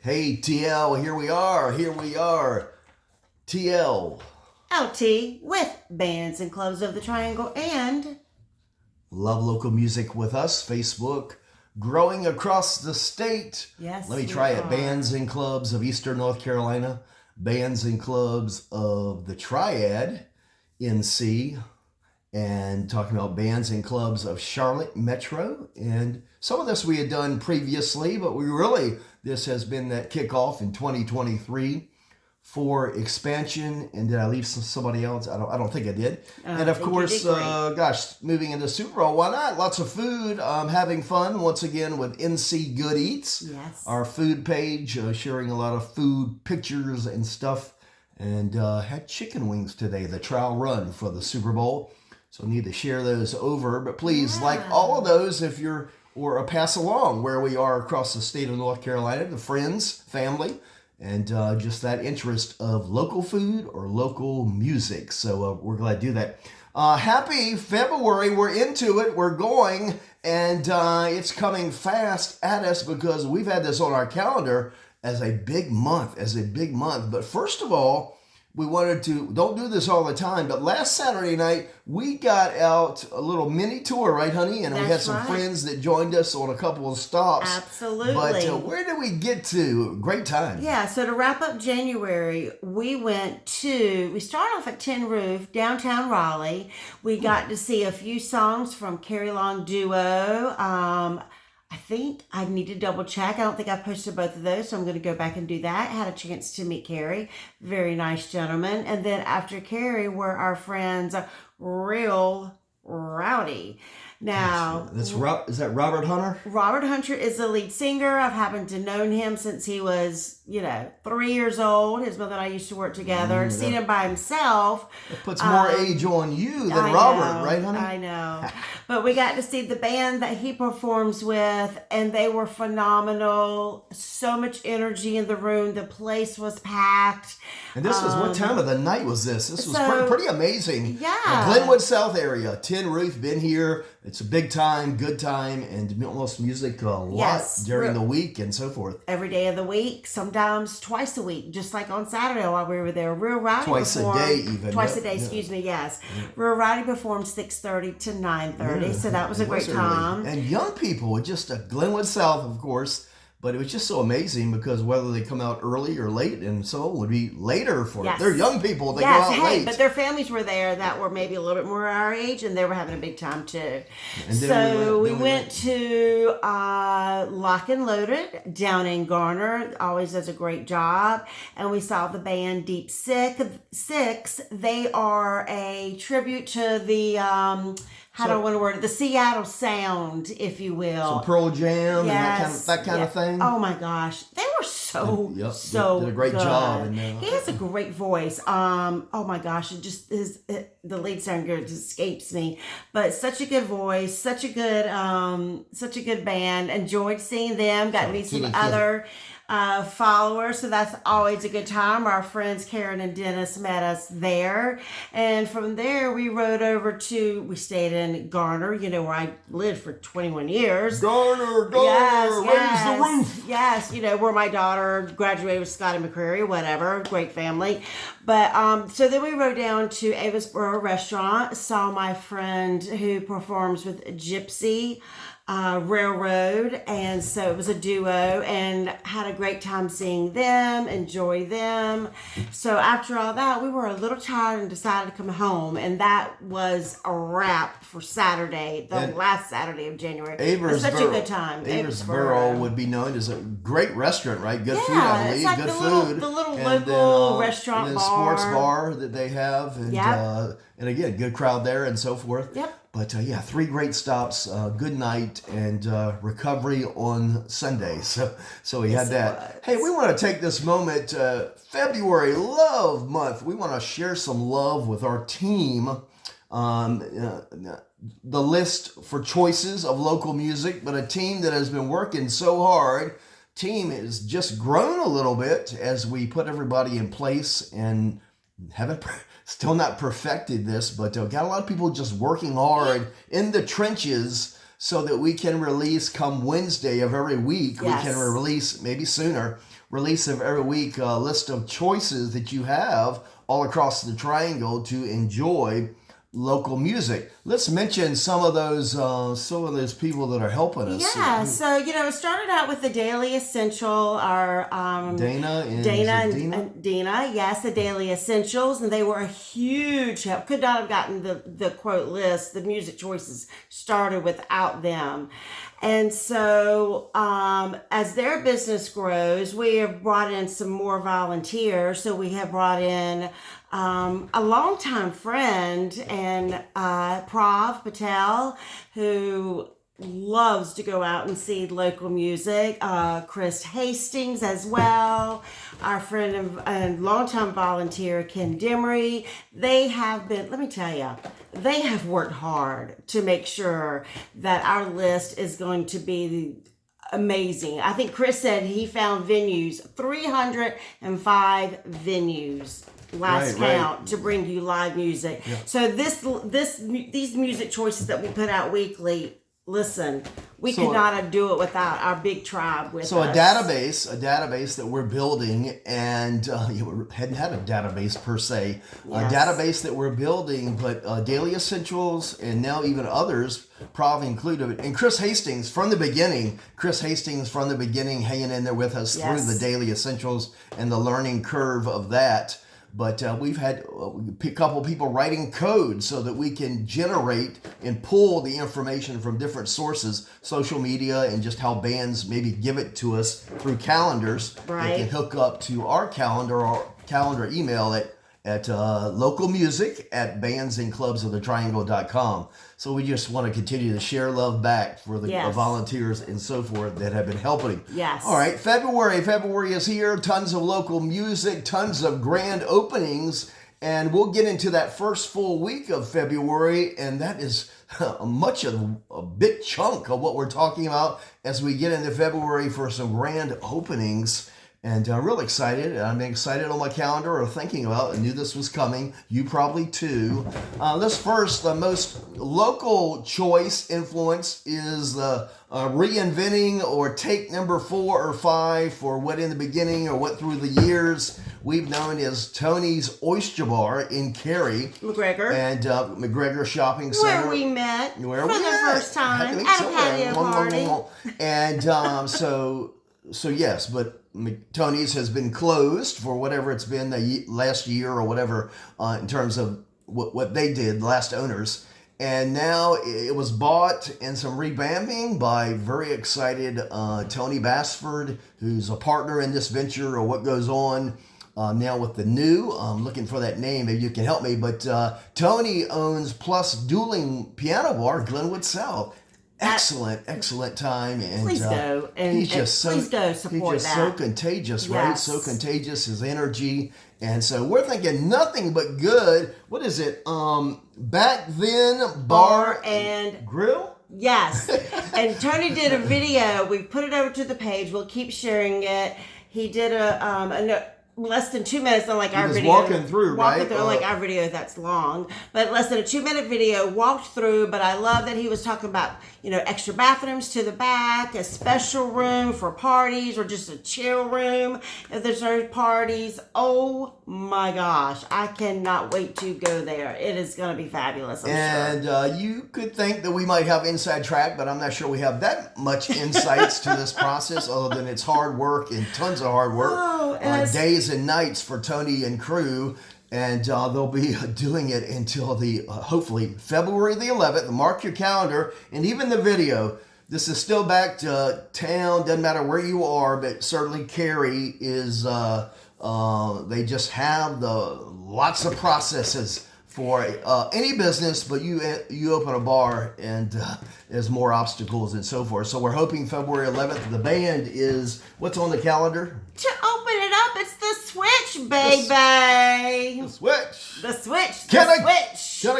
Hey, TL, here we are. Here we are. TL. LT with Bands and Clubs of the Triangle and Love local music with us. Facebook growing across the state. yes, Let me we try it. are. Bands and Clubs of Eastern North Carolina. Bands and Clubs of the Triad, NC. And talking about bands and clubs of Charlotte Metro. And some of this we had done previously, but this has been that kickoff in 2023 for expansion. And did I leave somebody else? I don't think I did. And of course, moving into Super Bowl, why not? Lots of food, having fun once again with NC Good Eats. Yes. Our food page, sharing a lot of food pictures and stuff. And had chicken wings today, the trial run for the Super Bowl. So need to share those over. But please, like all of those, if you're, or pass along where we are across the state of North Carolina, the friends, family, and just that interest of local food or local music. So we're glad to do that. Happy February. We're into it. We're going. And it's coming fast at us because we've had this on our calendar as a big month, But first of all, we wanted to, don't do this all the time, but last Saturday night, we got out a little mini tour, right, honey? And we had some friends that joined us on a couple of stops. Absolutely. But where did we get to? Great time. Yeah, so to wrap up January, we started off at Tin Roof, downtown Raleigh. We got to see a few songs from Carrie Long Duo. I think I need to double check. I don't think I've posted both of those, so I'm going to go back and do that. Had a chance to meet Carrie. Very nice gentleman. And then after Carrie were our friends, Real Rowdy. Now, is that Robert Hunter? Robert Hunter is the lead singer. I've happened to known him since he was, 3 years old. His mother and I used to work together. Seen him by himself. It puts more age on you than Robert, right, honey? I know. But we got to see the band that he performs with, and they were phenomenal. So much energy in the room. The place was packed. And this was, what time of the night was this? This was pretty amazing. Yeah. Glenwood South area. Tin Roof, been here. It's a big time, good time, and almost music a lot during the week and so forth. Every day of the week, sometimes twice a week, just like on Saturday while we were there. Real Rowdy Twice a day even. Twice a day, excuse me, yes. Real Rowdy performed 6:30 to 9:30, so that was a great time. And young people, just Glenwood South, of course. But it was just so amazing because whether they come out early or late, and so would be later for it. They're young people. They go out late. But their families were there that were maybe a little bit more our age, and they were having a big time too. And so we went to Lock and Loaded down in Garner. Always does a great job. And we saw the band Deep Six. They are a tribute to the... how do I want to word it? The Seattle sound, if you will. Some Pearl Jam and that kind of thing. Oh my gosh, they were so did a great job. And, he has a great voice. Oh my gosh, the lead singer just escapes me, but such a good voice, such a good band. Enjoyed seeing them. Got to meet some other followers, so that's always a good time. Our friends Karen and Dennis met us there, and from there we we stayed in Garner, where I lived for 21 years. Garner, raise the roof. Yes, where my daughter graduated with Scotty McCreary, whatever, great family. But so then we rode down to Avisboro Restaurant, saw my friend who performs with Gypsy Railroad, and so it was a duo, and had a great time seeing them, enjoy them. So after all that, we were a little tired and decided to come home, and that was a wrap for Saturday, last Saturday of January. It was such a good time. Avisboro would be known as a great restaurant, right? Good food, I believe. It's like good food. The little local restaurant and bar. Sports bar that they have, and again, good crowd there and so forth. Yep. But 3 great stops, good night, and recovery on Sunday. So we had that. Hey, we want to take this moment, February Love Month. We want to share some love with our team. The list for choices of local music, but a team that has been working so hard. Team has just grown a little bit as we put everybody in place and haven't still not perfected this, but got a lot of people just working hard in the trenches so that we can release come Wednesday of every week. We can release maybe sooner release of every week a list of choices that you have all across the triangle to enjoy local music. Let's mention some of those people that are helping us. Yeah, so it started out with the Daily Essential, our Dana and Dina, yes, the Daily Essentials, and they were a huge help. Could not have gotten the quote list, the music choices started without them. And so as their business grows, we have brought in some more volunteers. So we have brought in a longtime friend and Prav Patel, who loves to go out and see local music. Chris Hastings as well. Our friend and longtime volunteer, Ken Demery. They have been, let me tell you, they have worked hard to make sure that our list is going to be amazing. I think Chris said he found venues, 305 venues last count to bring you live music. Yeah. So these music choices that we put out weekly, listen, we could not do it without our big tribe with us. So a database that we're building, and we hadn't had a database per se, a database that we're building, but Daily Essentials and now even others, Prav included, and Chris Hastings from the beginning hanging in there with us through the Daily Essentials and the learning curve of that. But we've had a couple people writing code so that we can generate and pull the information from different sources, social media, and just how bands maybe give it to us through calendars. Right. They can hook up to our calendar or calendar email at localmusic@bandsandclubsofthetriangle.com. So we just want to continue to share love back for the volunteers and so forth that have been helping. Yes. All right, February is here. Tons of local music, tons of grand openings, and we'll get into that first full week of February, and that is a big chunk of what we're talking about as we get into February for some grand openings. And I'm real excited. I'm excited on my calendar or thinking about. I knew this was coming. You probably too. Let's first, the most local choice influence is the reinventing or take number 4 or 5 for what in the beginning or what through the years we've known as Tony's Oyster Bar in Cary. McGregor. And McGregor Shopping Center. Where we met for the first time at a patio party. And so yes, but Tony's has been closed for whatever it's been the last year or whatever in terms of what they did, the last owners. And now it was bought and some revamping by very excited Tony Bassford, who's a partner in this venture or what goes on now with the new. I'm looking for that name. Maybe you can help me. But Tony owns Plus Dueling Piano Bar, Glenwood South. Excellent time, and please go he's just please go support he's just so contagious, right? So contagious, his energy, and so we're thinking nothing but good. What is it? Back Then Bar and Grill. Yes, and Tony did a video. We put it over to the page. We'll keep sharing it. He did a less than 2 minutes, unlike our video. Walking through, unlike our video that's long, but less than a 2-minute video walked through. But I love that he was talking about extra bathrooms to the back, a special room for parties, or just a chill room if there's no parties. Oh my gosh, I cannot wait to go there. It is going to be fabulous. I'm sure. You could think that we might have inside track, but I'm not sure we have that much insights to this process, other than it's hard work and tons of hard work, days and nights for Tony and crew. And they'll be doing it until hopefully February the 11th. Mark your calendar, and even the video. This is still back to town. Doesn't matter where you are, but certainly Cary is. They just have lots of processes for any business, but you open a bar and there's more obstacles and so forth. So we're hoping February 11th. The band is what's on the calendar? To open it up, it's the Switch, baby. The Switch. The Switch. Can I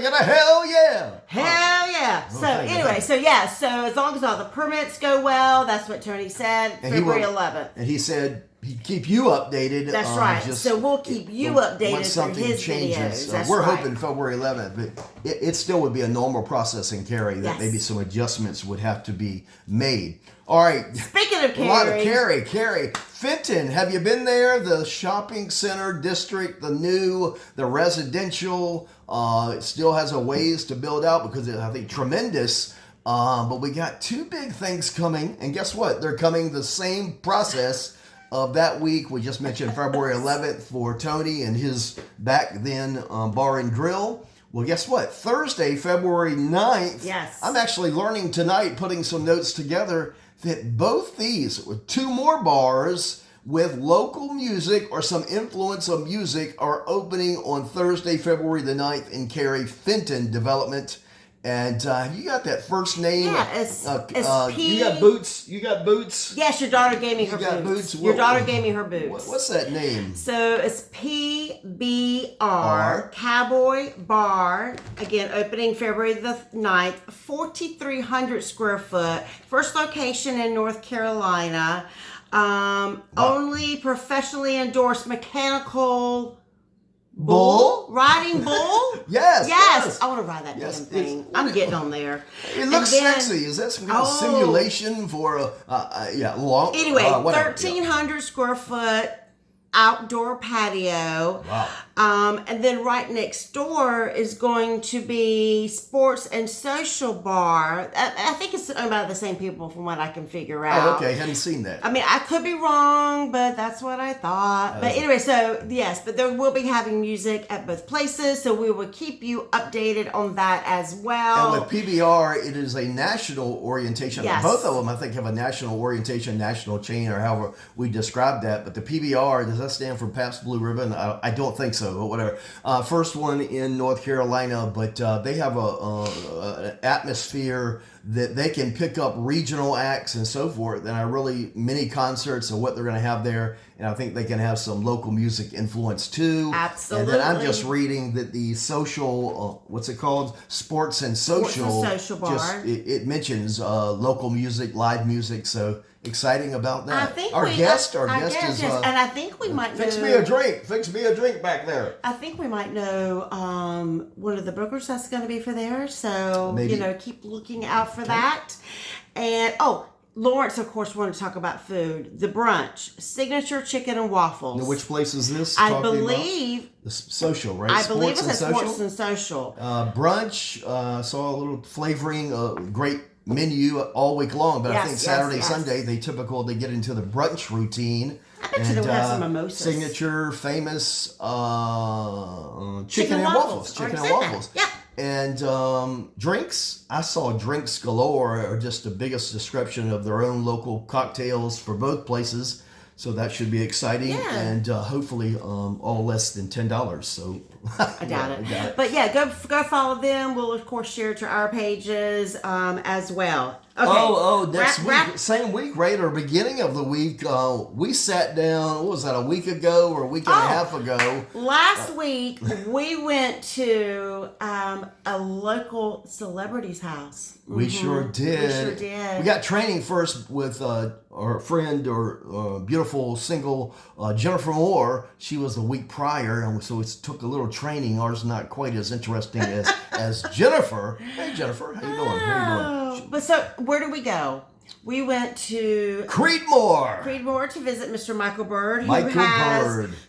get a hell yeah? Hell yeah. So anyway, so as long as all the permits go well, that's what Tony said, February 11th. And he said keep you updated. That's right. So we'll keep you updated when something through his changes. videos. That's We're right. hoping February 11th, but it still would be a normal process in Cary that Yes. maybe some adjustments would have to be made. All right. Speaking of A lot of Cary, Cary. Fenton, have you been there? The shopping center district, the residential, it still has a ways to build out because it's, I think, tremendous. But we got two big things coming, and guess what? They're coming the same process of that week. We just mentioned February 11th for Tony and his back then bar and grill. Well, guess what? Thursday, February 9th. Yes. I'm actually learning tonight, putting some notes together, that both these, with two more bars with local music or some influence of music, are opening on Thursday, February the 9th in Cary, Fenton Development. And you got that first name? Yeah, it's P. You got Boots. You got Boots. Yes, your daughter gave me her got boots. Boots? Your daughter gave me her boots. What's that name? So it's PBR, Cowboy Bar. Again, opening February the 9th, 4,300 square foot. First location in North Carolina. Only professionally endorsed mechanical riding bull. Yes. I want to ride that Yes, damn thing. it's- I'm getting on there. It looks And then- sexy. Is that some kind of simulation for a long? Anyway, whatever. 1,300 square foot outdoor patio. Wow. And then right next door is going to be sports and social bar. I think it's owned by the same people from what I can figure out. Oh, okay. Hadn't seen that. I mean, I could be wrong, but that's what I thought. But anyway, so yes, but there will be having music at both places, so we will keep you updated on that as well. And with PBR, it is a national orientation. Yes. Both of them, I think, have a national orientation, national chain, or however we describe that. But the PBR, does that stand for Pabst Blue Ribbon? I don't think so, but whatever. First one in North Carolina, but they have an atmosphere that they can pick up regional acts and so forth, and mini concerts of what they're going to have there. And I think they can have some local music influence too. Absolutely. And then I'm just reading that the social, what's it called? Sports and Social. Bar. It mentions local music, live music. So exciting about that. I think our guest is. yes. And I think we might Fix know. me a drink. Fix me a drink back there. I think we might know one of the bookers that's going to be for there. So, Maybe. keep looking out for that. And, Lawrence, of course, wanted to talk about food. The brunch, signature chicken and waffles. Now, which place is this? I talking believe. about? The social, right? I believe it's Sports at and Sports Social? and Social. Brunch, saw a little flavoring, great menu all week long, but I Yes, think yes, Saturday, yes. Sunday, they get into the brunch routine. I bet you they would have some mimosas. Signature, famous chicken and waffles. Chicken and waffles. Yep. And drinks, I saw drinks galore, are just the biggest description of their own local cocktails for both places. So that should be exciting, Yeah. and hopefully all less than $10. So I doubt it. But yeah, go follow them. We'll of course share it to our pages as well. Okay. Next week, same week, right? Or beginning of the week, we sat down, what was that, a week ago or a week and a half ago? Last week, we went to a local celebrity's house. We sure did. We sure did. We got training first with our friend or beautiful single Jennifer Moore. She was the week prior, and so it took a little training. Ours not quite as interesting as Jennifer. Hey, Jennifer, how you doing? How you doing? But so, where did we go? We went to Creedmoor to visit Mr. Michael Bird,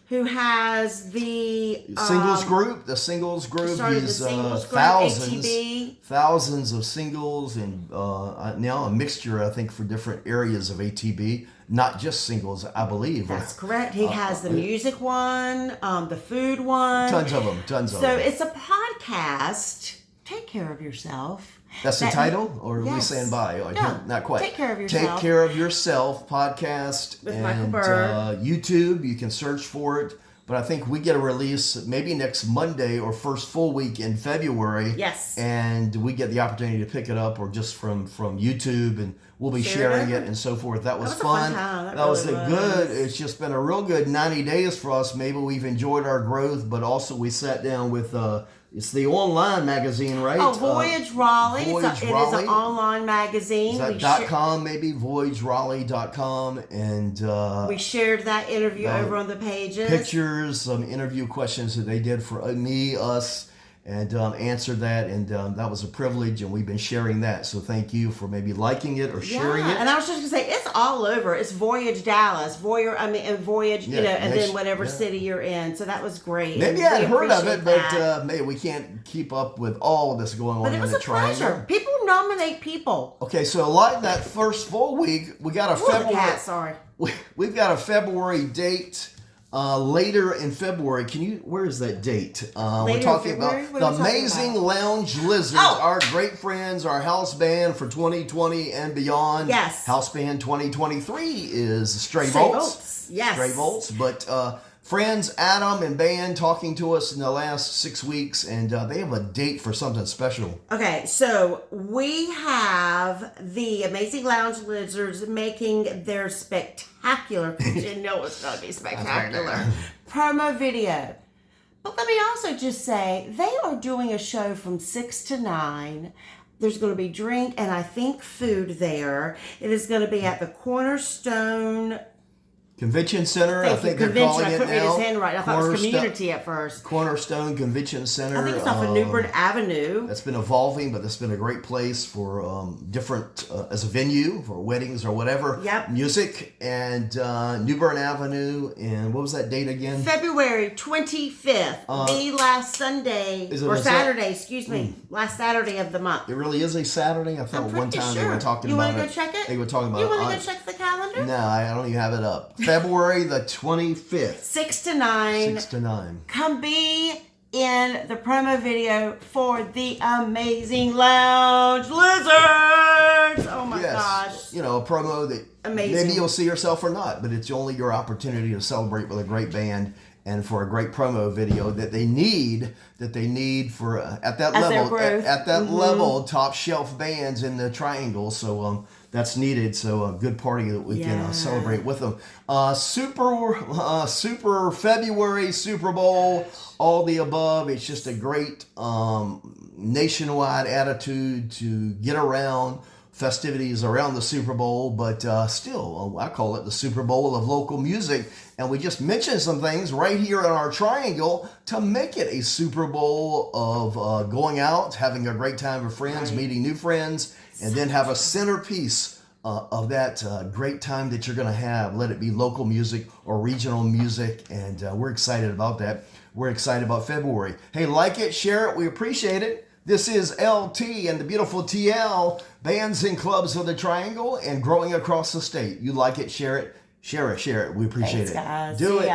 who has the singles group. The singles group. Started He's the singles group, thousands, ATB. thousands of singles, and now a mixture, I think, for different areas of ATB. Not just singles, I believe. That's correct. He has the music one, the food one. Tons of them. So it's a podcast. Take care of yourself. That's the title, or are we Yes. saying bye? No, not quite. Take care of yourself. Take Care of Yourself podcast With and Michael Bird. YouTube. You can search for it. But I think we get a release maybe next Monday or first full week in February. Yes. And we get the opportunity to pick it up or just from YouTube, and we'll be sharing it and so forth. That was a fun. fun time. That That was really a was. good. It's just been a real good 90 days for us. Maybe we've enjoyed our growth, but also we sat down with It's the online magazine, right? Oh, Voyage Raleigh. Voyage It is Raleigh. an online magazine. Is that .com maybe? VoyageRaleigh.com. And we shared that interview over on the pages. Pictures, some interview questions that they did for us, and answered that, and that was a privilege, and we've been sharing that. So thank you for maybe liking it or sharing it. And I was just gonna say it's all over. It's Voyage Dallas, and Voyage, and then whatever city you're in. So that was great. Maybe I'd heard of it, but maybe we can't keep up with all of this going on in the Triangle. Pleasure. People nominate people. Okay, so like that first full week, we got a February. We've got a February date. Later in February, where is that date? We're talking about the Amazing Lounge Lizards, our great friends, our house band for 2020 and beyond. Yes. House band 2023 is Stray Volts. Yes. Stray Volts. But friends Adam and band talking to us in the last 6 weeks, and they have a date for something special. Okay, so we have the Amazing Lounge Lizards making their spectacular, you know it's going to be spectacular, promo video. But let me also just say, they are doing a show from 6 to 9. There's going to be drink and I think food there. It is going to be at the Cornerstone Convention Center, I think they're calling it now. I couldn't read his handwriting. I thought it was Community at first. Cornerstone Convention Center. I think it's off of Newbern Avenue. That's been evolving, but it's been a great place for different, as a venue for weddings or whatever. Yep. Music, and Newbern Avenue, and what was that date again? February 25th, the last Sunday, or Saturday, excuse me, last Saturday of the month. It really is a Saturday? I thought one time they were talking about it. You want to go check it? They were talking about it. You want to go check the calendar? No, I don't even have it up. February the 25th. 6 to 9. 6 to 9. Come be in the promo video for the Amazing Lounge Lizards. Oh my gosh. You know, a promo that maybe you'll see yourself or not, but it's only your opportunity to celebrate with a great band and for a great promo video that they need for at that level, at that level, top shelf bands in the Triangle. So that's needed. So a good party that we can celebrate with them. Super February Super Bowl, all the above. It's just a great nationwide attitude to get around festivities around the Super Bowl, but still, I call it the Super Bowl of local music. And we just mentioned some things right here in our Triangle to make it a Super Bowl of going out, having a great time with friends, meeting new friends, and then have a centerpiece of that great time that you're going to have. Let it be local music or regional music, and we're excited about that. We're excited about February. Hey, like it, share it. We appreciate it. This is LT and the beautiful TL, bands and clubs of the Triangle and growing across the state. You like it, share it, share it, share it. We appreciate it. Guys. Do it.